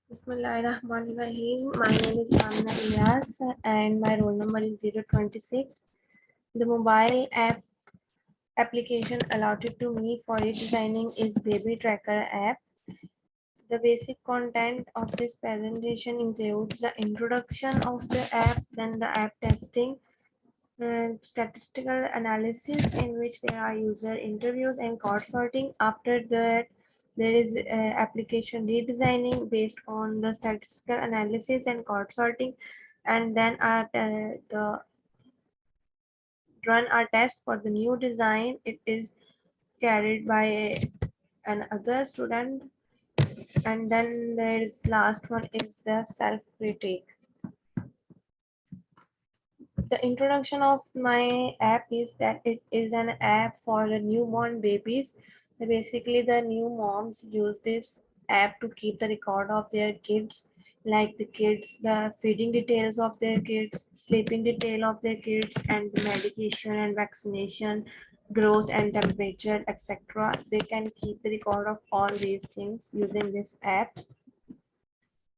Bismillahirrahmanirrahim. My name is Amna Ilyas and my roll number is 026. The mobile application allotted to me for redesigning is BabyTracker app. The basic content of this presentation includes the introduction of the app, then the app testing, statistical analysis in which there are user interviews and code sorting. After that, there is application redesigning based on the statistical analysis and code sorting, and then the run our test for the new design. It is carried by another student, and then there is last one is the self critique. The introduction of my app is that it is an app for the newborn babies. Basically, the new moms use this app to keep the record of their kids, like the kids, the feeding details of their kids, sleeping detail of their kids, and the medication and vaccination, growth and temperature, etc. They can keep the record of all these things using this app.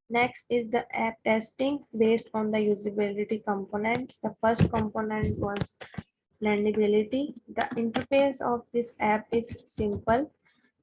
Next is the app testing based on the usability components. The first component was learnability. The interface of this app is simple,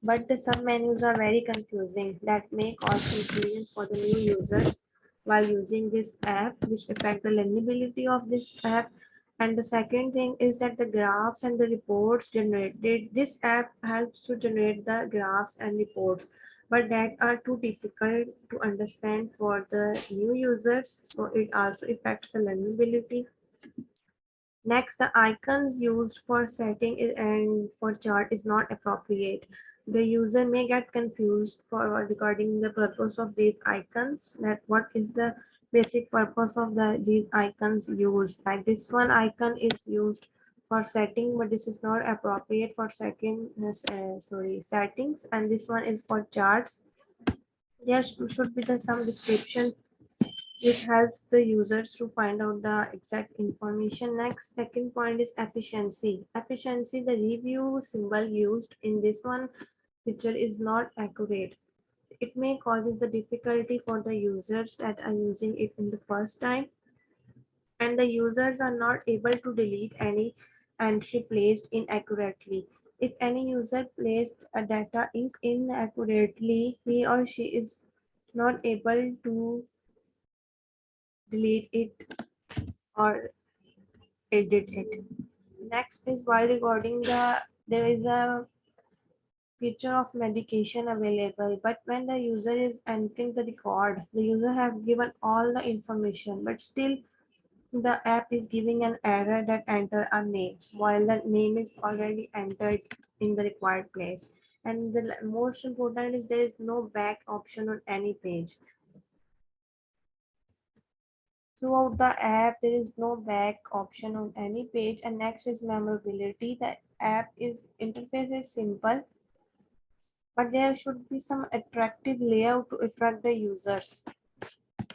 but the submenus are very confusing that may cause confusion for the new users while using this app, which affect the learnability of this app. And the second thing is that the graphs and the reports generated, this app helps to generate the graphs and reports, but that are too difficult to understand for the new users, so it also affects the learnability. Next, the icons used for setting and for chart is not appropriate. The user may get confused for regarding the purpose of these icons, that what is the basic purpose of these icons used. Like this one icon is used for setting, but this is not appropriate for settings, and this one is for charts. There should be some description. It helps the users to find out the exact information. Next, second point is efficiency. Efficiency, the review symbol used in this one picture is not accurate. It may causes the difficulty for the users that are using it in the first time, and the users are not able to delete any entry placed inaccurately. If any user placed a data inaccurately, he or she is not able to delete it or edit it. Next is while recording there is a picture of medication available, but when the user is entering the record, the user have given all the information, but still the app is giving an error that enter a name while the name is already entered in the required place. And the most important is there is no back option on any page. Throughout the app, there is no back option on any page. And next is memorability. The app is interface is simple, but there should be some attractive layout to attract the users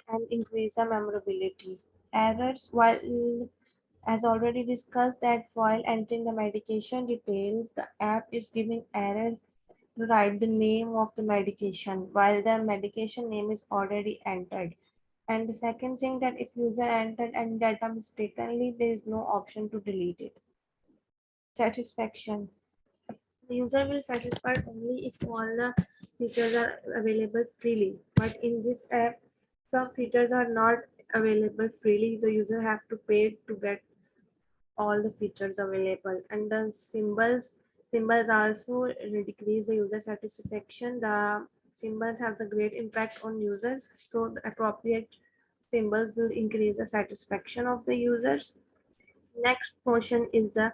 and increase the memorability. Errors, while as already discussed that while entering the medication details, the app is giving error to write the name of the medication while the medication name is already entered. And the second thing that if user entered and data mistakenly, there is no option to delete it. Satisfaction. The user will satisfy only if all the features are available freely. But in this app, some features are not available freely. The user have to pay to get all the features available. And the symbols also decrease the user satisfaction. The symbols have the great impact on users, so the appropriate symbols will increase the satisfaction of the users. Next portion is the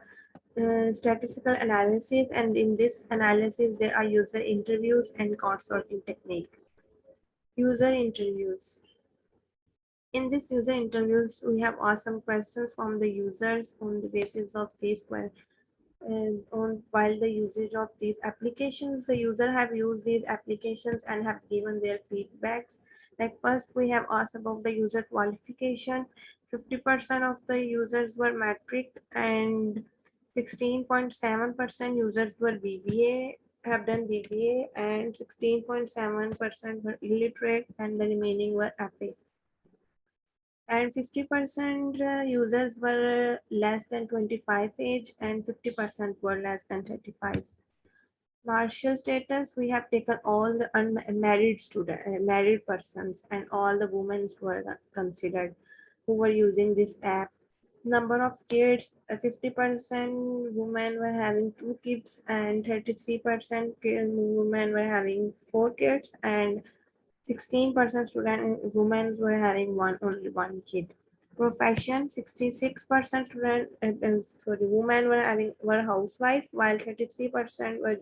statistical analysis, and in this analysis there are user interviews and code sorting technique. User interviews. In this user interviews, we have asked some questions from the users on the basis of these and on while the usage of these applications. The user have used these applications and have given their feedbacks. Like first, we have asked about the user qualification. 50% of the users were metric and 16.7% users were VBA. have done BBA, and 16.7% were illiterate, and the remaining were FA. And 50% users were less than 25 age, and 50% were less than 35. Martial status, we have taken all the unmarried married persons, and all the women were considered who were using this app. Number of kids, 50% women were having 2 kids, and 33% women were having 4 kids, and 16% student women were having only one kid. Profession, 66% women were housewife, while 33% were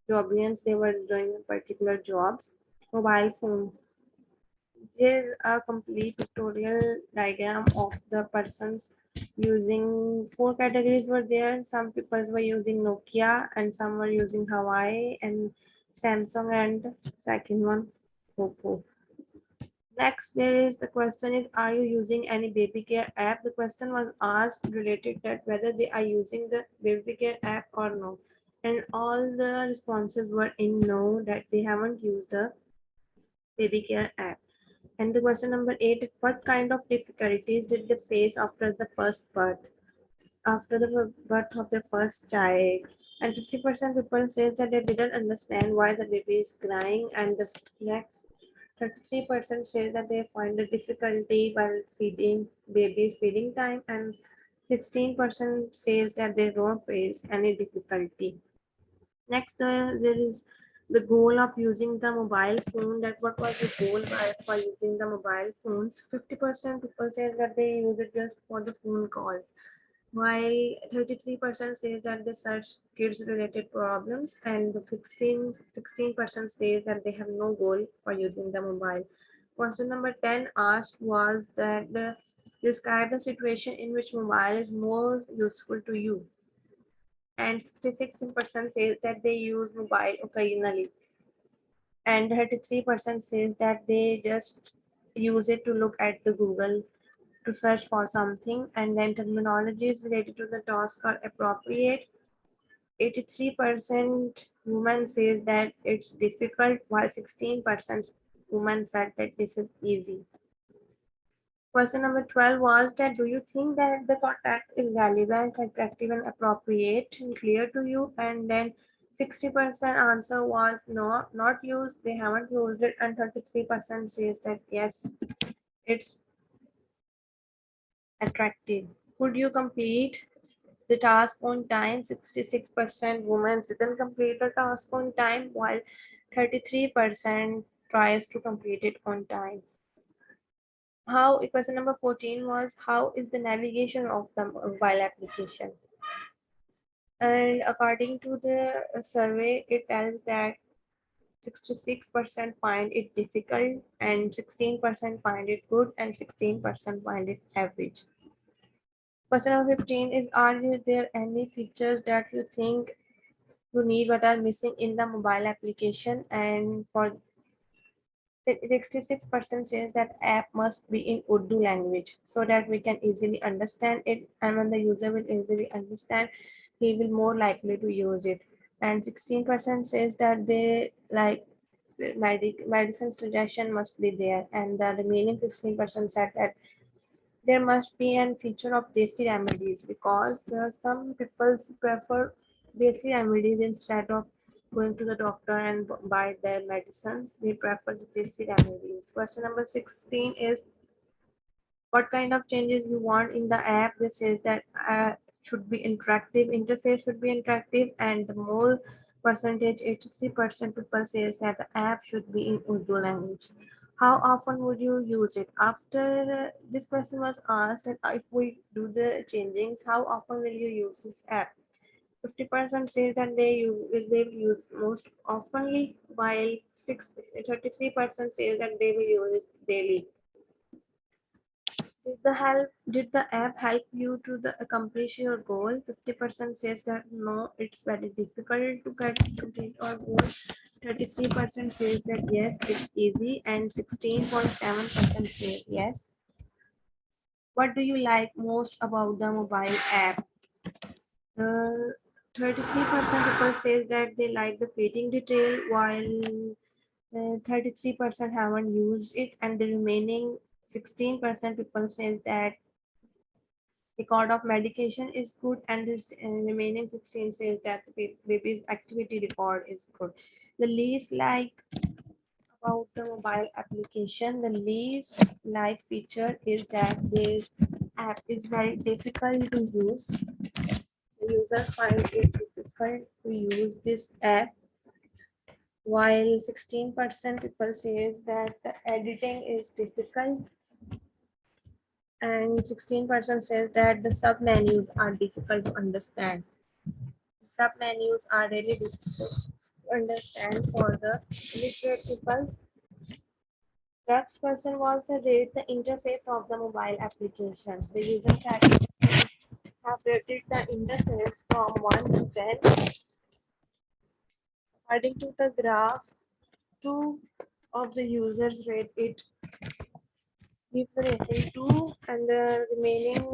joblians. They were doing particular jobs. Mobile phones. Here is a complete pictorial diagram of the persons using 4 categories were there. Some people were using Nokia, and some were using Hawaii and Samsung, and second one Oppo. Next, there is the question is, are you using any baby care app? The question was asked related that whether they are using the baby care app or no. And all the responses were in no, that they haven't used the baby care app. And the question number 8, what kind of difficulties did they face after the first birth? After the birth of their first child? And 50% people says that they didn't understand why the baby is crying. And the next 33% say that they find the difficulty while feeding babies feeding time, and 16% says that they don't face any difficulty. Next, there is the goal of using the mobile phone. That what was the goal for using the mobile phones? 50% people say that they use it just for the phone calls, while 33% says that they search kids related problems, and the 16% says that they have no goal for using the mobile. Question number 10 asked was that describe the situation in which mobile is more useful to you, and 66% says that they use mobile occasionally, and 33% says that they just use it to look at the Google to search for something, and then terminologies related to the task are appropriate. 83% women says that it's difficult, while 16% women said that this is easy. Question number 12 was that do you think that the contact is relevant, attractive, and appropriate and clear to you? And then 60% answer was no, not used, they haven't used it, and 33% says that yes, it's attractive. Could you complete the task on time? 66% women didn't complete the task on time, while 33% tries to complete it on time. How question number 14 was, how is the navigation of the mobile application? And according to the survey, it tells that 66% find it difficult, and 16% find it good, and 16% find it average. Question number 15 is, are there any features that you think you need but are missing in the mobile application? And for 66% says that app must be in Urdu language so that we can easily understand it, and when the user will easily understand, he will more likely to use it. And 16% says that they like medicine suggestion must be there, and the remaining 16% said that there must be a feature of desi remedies, because there are some people who prefer desi remedies instead of going to the doctor and buy their medicines. They prefer the desi remedies. Question number 16 is, what kind of changes you want in the app? This says that should be interactive, interface should be interactive, and the more percentage, 83% people says that the app should be in Urdu language. How often would you use it? After this question was asked that if we do the changings, how often will you use this app? 50% say that they will use most oftenly, while 33% say that they will use it daily. Did the app help you to accomplish your goal? 50% says that no, it's very difficult to complete our goal. 33% says that yes, it's easy, and 16.7% says yes. What do you like most about the mobile app? 33% people say that they like the feeding detail, while 33% haven't used it, and the remaining 16% people say that record of medication is good, and the remaining 16 says that the baby's activity record is good. The least like about the mobile application, the least like feature is that this app is very difficult to use. The user finds it difficult to use this app, while 16% people says that the editing is difficult, and 16% says that the sub menus are difficult to understand. Sub menus are really difficult to understand for the illiterate people. Next question was the rate the interface of the mobile applications. The users have rated the interface from 1 to 10. According to the graph, 2 of the users rate it give the rating 2, and the remaining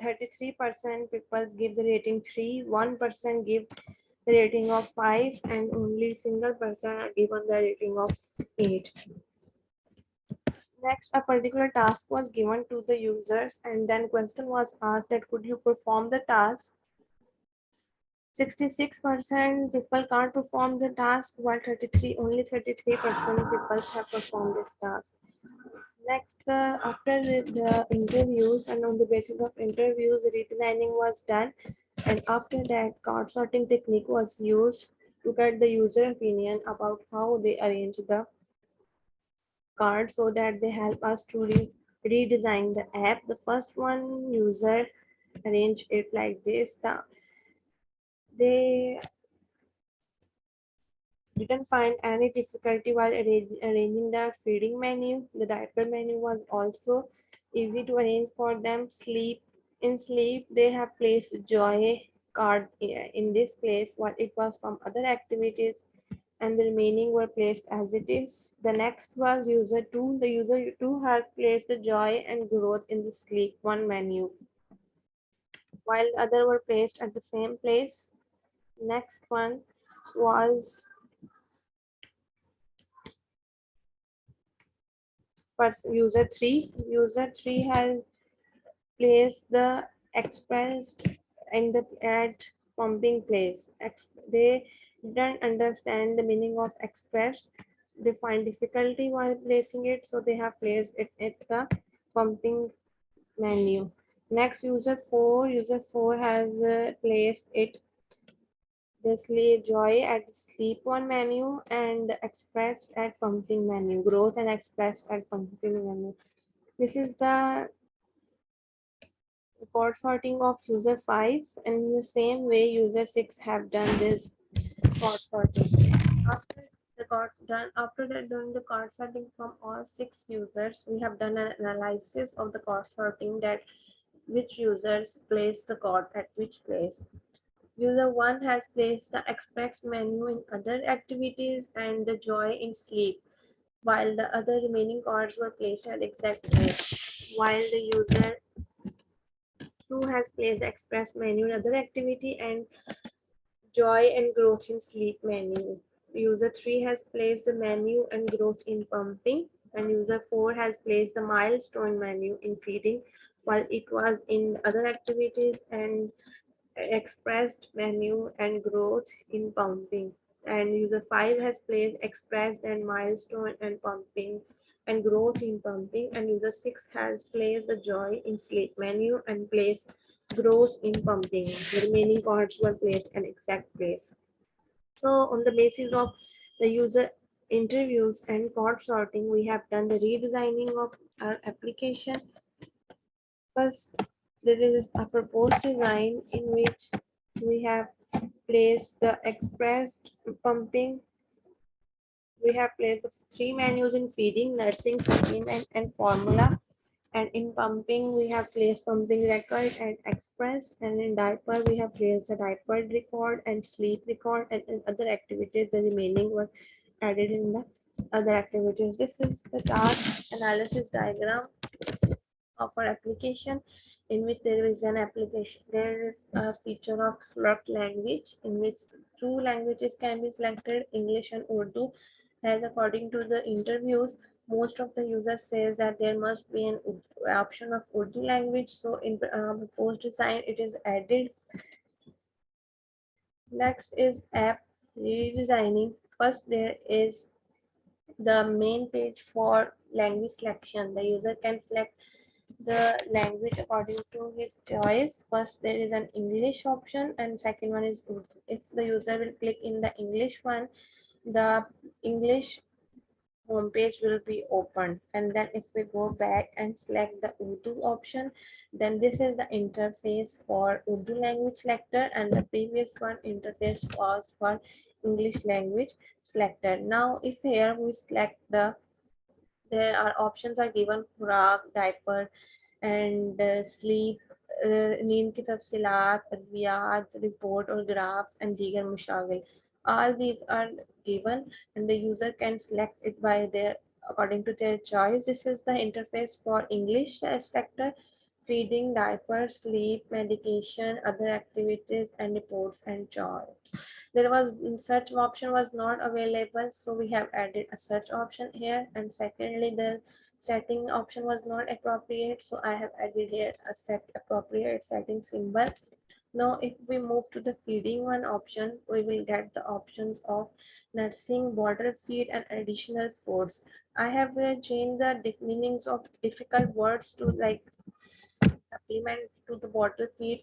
33% people give the rating 3, 1% give the rating of 5, and only single person are given the rating of 8. Next, a particular task was given to the users, and then question was asked that could you perform the task. 66% people can't perform the task, while only 33% people have performed this task. Next, after the interviews and on the basis of interviews, redesigning was done, and after that, card sorting technique was used to get the user opinion about how they arrange the card so that they help us to redesign the app. The first one user arranged it like this. They didn't find any difficulty while arranging the feeding menu. The diaper menu was also easy to arrange for them. In sleep, they have placed joy card in this place, what it was from other activities, and the remaining were placed as it is. The next was user 2. The user 2 has placed the joy and growth in the sleep one menu, while the other were placed at the same place. Next one was user 3. User 3 has placed the expressed in the at pumping place. They didn't understand the meaning of expressed. They find difficulty while placing it, so they have placed it at the pumping menu. Next, user 4. User 4 has placed it the joy at sleep one menu and expressed at pumping menu. Growth and expressed at pumping menu. This is the record sorting of user 5, and in the same way user 6 have done this card sorting. After that done the card sorting from all 6 users, we have done an analysis of the card sorting, that which users place the card at which place. User 1 has placed the express menu in other activities and the joy in sleep, while the other remaining cards were placed at exact place. While the user 2 has placed the express menu in other activity and joy and growth in sleep menu. User 3 has placed the menu and growth in pumping, and user 4 has placed the milestone menu in feeding, while it was in other activities and expressed menu and growth in pumping. And user 5 has placed expressed and milestone and pumping and growth in pumping, and user 6 has placed the joy in sleep menu and placed growth in pumping. The remaining cards were placed in exact place. So on the basis of the user interviews and card sorting, we have done the redesigning of our application. First, there is a proposed design in which we have placed the expressed pumping. We have placed the 3 menus in feeding, nursing, supplement, and formula. And in pumping, we have placed pumping record and expressed. And in diaper, we have placed the diaper record and sleep record. And in other activities, the remaining were added in the other activities. This is the task analysis diagram of our application, in which there is an application, there is a feature of select language, in which two languages can be selected, English and Urdu. As according to the interviews, most of the users says that there must be an option of Urdu language, so in post design it is added. Next is app redesigning. First, there is the main page for language selection. The user can select the language according to his choice. First, there is an English option, and second one is Urdu. If the user will click in the English one, the English home page will be opened, and then if we go back and select the Urdu option, then this is the interface for Urdu language selector, and the previous one interface was for English language selector. Now if here we select there are options are given, खुराक, diaper, and sleep, नींद की तफसीलात, अद्वियात, report or graphs, and दीगर मुशागिल. All these are given, and the user can select it by their according to their choice. This is the interface for English sector: feeding, diaper, sleep, medication, other activities, and reports and charts. There was search option was not available, so we have added a search option here. And secondly, the setting option was not appropriate, so I have added here a set appropriate setting symbol. Now if we move to the feeding one option, we will get the options of nursing, bottle feed, and additional foods. I have changed the meanings of difficult words to like supplement to the bottle feed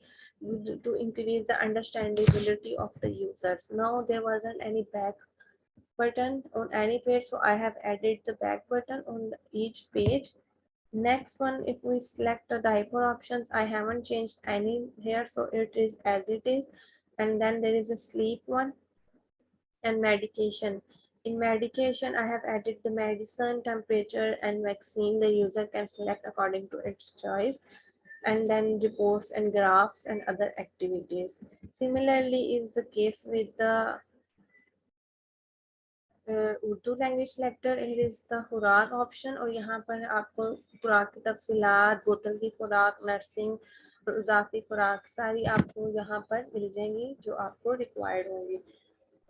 to increase the understandability of the users. Now there wasn't any back button on any page, so I have added the back button on each page. Next one, if we select the diaper options, I haven't changed any here, so it is as it is. And then there is a sleep one and medication. In medication, I have added the medicine, temperature, and vaccine. The user can select according to its choice. And then reports and graphs and other activities. Similarly is the case with the Urdu language selector, it is the खुराक option, और यहाँ पर आपको खुराक की तफसीलात, बोतल की खुराक, नर्सिंग, इजाफी खुराक सारी आपको यहाँ पर मिल जाएंगी जो आपको रिक्वायर्ड होंगी.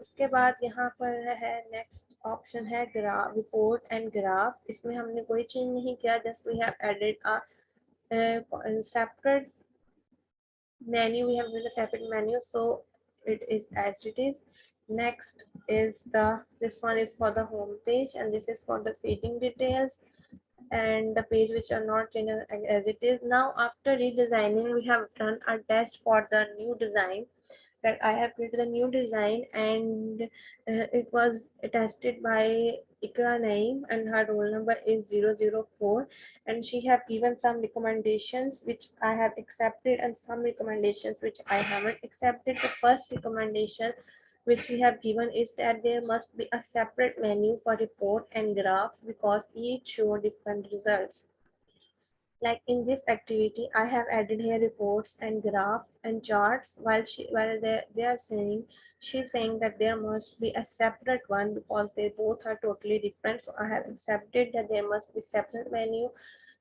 उसके बाद यहाँ पर है नेक्स्ट ऑप्शन है ग्राफ, रिपोर्ट एंड ग्राफ. इसमें हमने कोई चेंज नहीं किया, just we have added a separate menu. We have made a separate menu, so it is as it is. Next is this one is for the home page, and this is for the feeding details and the page which are not changed as it is. Now after redesigning, we have done a test for the new design, that I have created a new design, and it was tested by Ikra Naeem, and her roll number is 004, and she have given some recommendations which I have accepted and some recommendations which I haven't accepted. The first recommendation which we have given is that there must be a separate menu for report and graphs because each show different results. Like in this activity, I have added here reports and graphs and charts, while they are saying, she's saying that there must be a separate one because they both are totally different. So I have accepted that there must be separate menu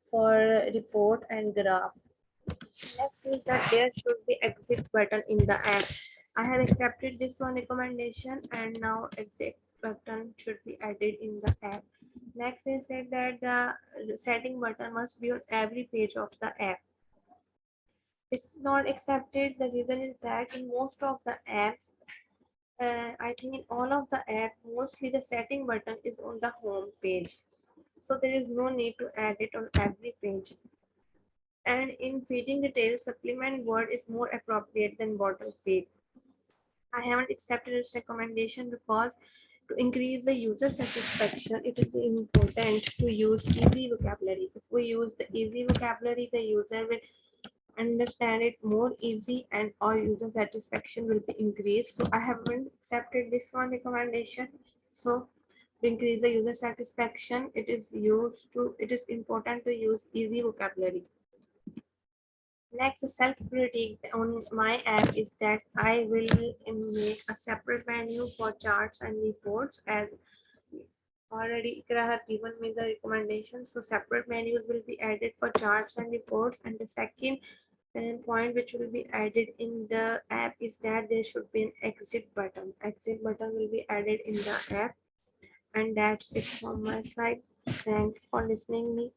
for report and graph. Next is that there should be exit button in the app. I have accepted this one recommendation, and now exit button should be added in the app. Next is said that the setting button must be on every page of the app. This is not accepted. The reason is that in most of the apps, I think in all of the app, mostly the setting button is on the home page. So there is no need to add it on every page. And in feeding details, supplement word is more appropriate than bottle feed. I haven't accepted this recommendation because to increase the user satisfaction, it is important to use easy vocabulary. If we use the easy vocabulary, the user will understand it more easy and our user satisfaction will be increased. So I haven't accepted this one recommendation. So to increase the user satisfaction, it is important to use easy vocabulary. Next, self-critique on my app is that I will make a separate menu for charts and reports as already Ikra have given me the recommendations. So separate menus will be added for charts and reports. And the second point which will be added in the app is that there should be an exit button. Exit button will be added in the app. And that's it from my side. Thanks for listening me.